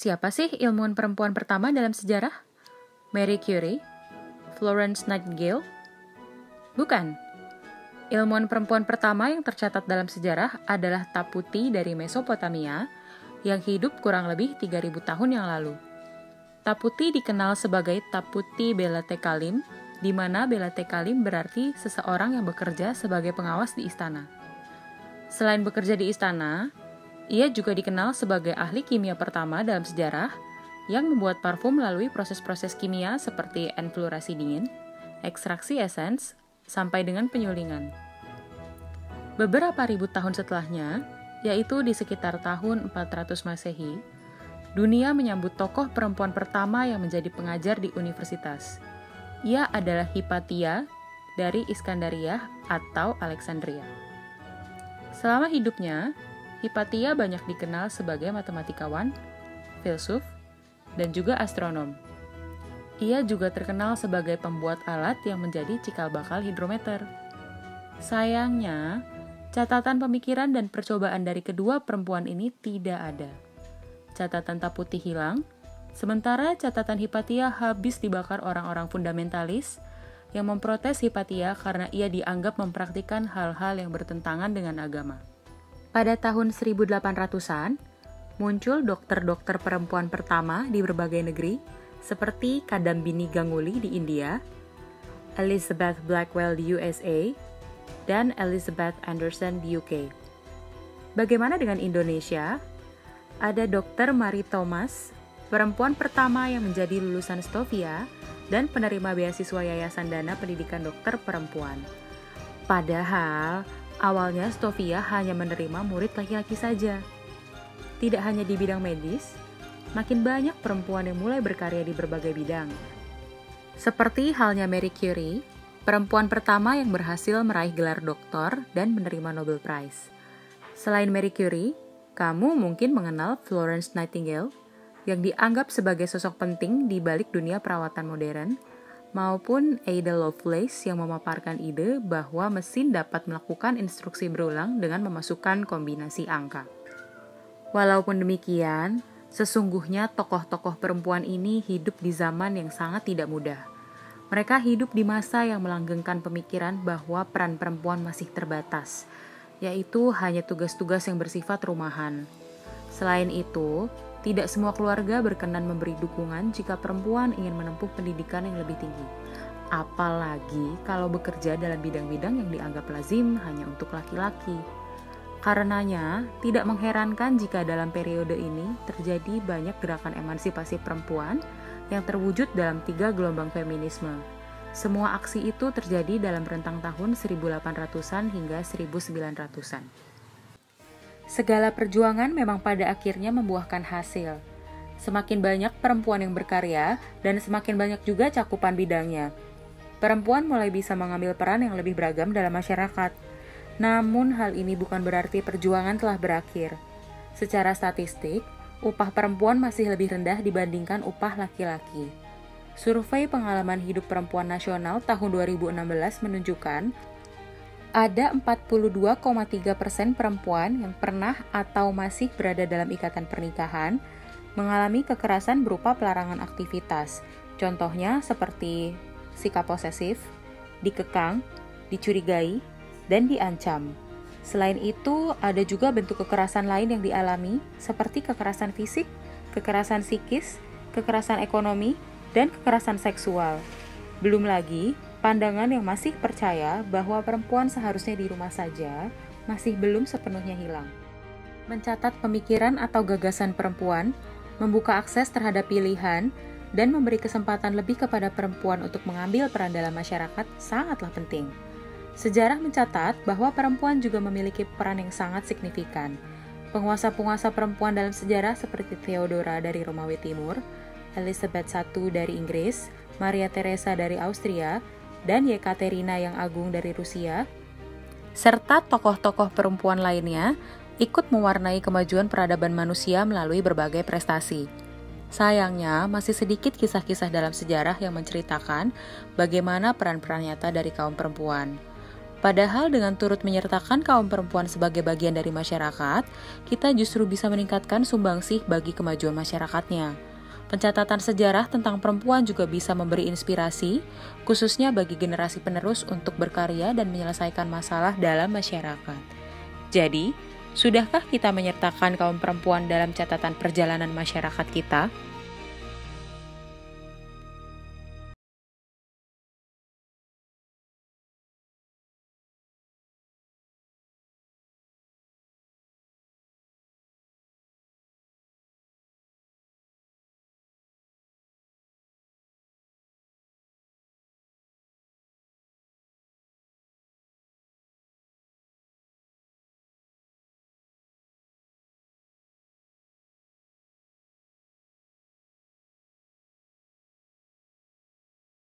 Siapa sih ilmuwan perempuan pertama dalam sejarah? Marie Curie? Florence Nightingale? Bukan. Ilmuwan perempuan pertama yang tercatat dalam sejarah adalah Taputi dari Mesopotamia yang hidup kurang lebih 3000 tahun yang lalu. Taputi dikenal sebagai Taputi Belatekalim, di mana Belatekalim berarti seseorang yang bekerja sebagai pengawas di istana. Selain bekerja di istana, ia juga dikenal sebagai ahli kimia pertama dalam sejarah yang membuat parfum melalui proses-proses kimia seperti enfluorasi dingin, ekstraksi esens, sampai dengan penyulingan. Beberapa ribu tahun setelahnya, yaitu di sekitar tahun 400 Masehi, dunia menyambut tokoh perempuan pertama yang menjadi pengajar di universitas. Ia adalah Hypatia dari Iskandaria atau Alexandria. Selama hidupnya, Hypatia banyak dikenal sebagai matematikawan, filsuf, dan juga astronom. Ia juga terkenal sebagai pembuat alat yang menjadi cikal bakal hidrometer. Sayangnya, catatan pemikiran dan percobaan dari kedua perempuan ini tidak ada. Catatan Taputi hilang, sementara catatan Hypatia habis dibakar orang-orang fundamentalis yang memprotes Hypatia karena ia dianggap mempraktikkan hal-hal yang bertentangan dengan agama. Pada tahun 1800-an, muncul dokter-dokter perempuan pertama di berbagai negeri, seperti Kadambini Ganguly di India, Elizabeth Blackwell di USA, dan Elizabeth Anderson di UK. Bagaimana dengan Indonesia? Ada Dr. Marie Thomas, perempuan pertama yang menjadi lulusan Stovia dan penerima beasiswa Yayasan Dana Pendidikan Dokter Perempuan. Padahal, awalnya Stovia hanya menerima murid laki-laki saja. Tidak hanya di bidang medis, makin banyak perempuan yang mulai berkarya di berbagai bidang. Seperti halnya Marie Curie, perempuan pertama yang berhasil meraih gelar doktor dan menerima Nobel Prize. Selain Marie Curie, kamu mungkin mengenal Florence Nightingale, yang dianggap sebagai sosok penting di balik dunia perawatan modern, maupun Ada Lovelace yang memaparkan ide bahwa mesin dapat melakukan instruksi berulang dengan memasukkan kombinasi angka. Walaupun demikian, sesungguhnya tokoh-tokoh perempuan ini hidup di zaman yang sangat tidak mudah. Mereka hidup di masa yang melanggengkan pemikiran bahwa peran perempuan masih terbatas, yaitu hanya tugas-tugas yang bersifat rumahan. Selain itu, tidak semua keluarga berkenan memberi dukungan jika perempuan ingin menempuh pendidikan yang lebih tinggi. Apalagi kalau bekerja dalam bidang-bidang yang dianggap lazim hanya untuk laki-laki. Karenanya, tidak mengherankan jika dalam periode ini terjadi banyak gerakan emansipasi perempuan yang terwujud dalam 3 gelombang feminisme. Semua aksi itu terjadi dalam rentang tahun 1800-an hingga 1900-an. Segala perjuangan memang pada akhirnya membuahkan hasil. Semakin banyak perempuan yang berkarya dan semakin banyak juga cakupan bidangnya. Perempuan mulai bisa mengambil peran yang lebih beragam dalam masyarakat. Namun hal ini bukan berarti perjuangan telah berakhir. Secara statistik, upah perempuan masih lebih rendah dibandingkan upah laki-laki. Survei pengalaman hidup perempuan nasional tahun 2016 menunjukkan ada 42,3% perempuan yang pernah atau masih berada dalam ikatan pernikahan mengalami kekerasan berupa pelarangan aktivitas. Contohnya seperti sikap posesif, dikekang, dicurigai, dan diancam. Selain itu, ada juga bentuk kekerasan lain yang dialami seperti kekerasan fisik, kekerasan psikis, kekerasan ekonomi, dan kekerasan seksual. Belum lagi, pandangan yang masih percaya bahwa perempuan seharusnya di rumah saja masih belum sepenuhnya hilang. Mencatat pemikiran atau gagasan perempuan, membuka akses terhadap pilihan, dan memberi kesempatan lebih kepada perempuan untuk mengambil peran dalam masyarakat sangatlah penting. Sejarah mencatat bahwa perempuan juga memiliki peran yang sangat signifikan. Penguasa-penguasa perempuan dalam sejarah seperti Theodora dari Romawi Timur, Elizabeth I dari Inggris, Maria Theresa dari Austria, dan Yekaterina yang Agung dari Rusia, serta tokoh-tokoh perempuan lainnya ikut mewarnai kemajuan peradaban manusia melalui berbagai prestasi. Sayangnya, masih sedikit kisah-kisah dalam sejarah yang menceritakan bagaimana peran-peran nyata dari kaum perempuan. Padahal dengan turut menyertakan kaum perempuan sebagai bagian dari masyarakat, kita justru bisa meningkatkan sumbangsih bagi kemajuan masyarakatnya. Pencatatan sejarah tentang perempuan juga bisa memberi inspirasi, khususnya bagi generasi penerus untuk berkarya dan menyelesaikan masalah dalam masyarakat. Jadi, sudahkah kita menyertakan kaum perempuan dalam catatan perjalanan masyarakat kita?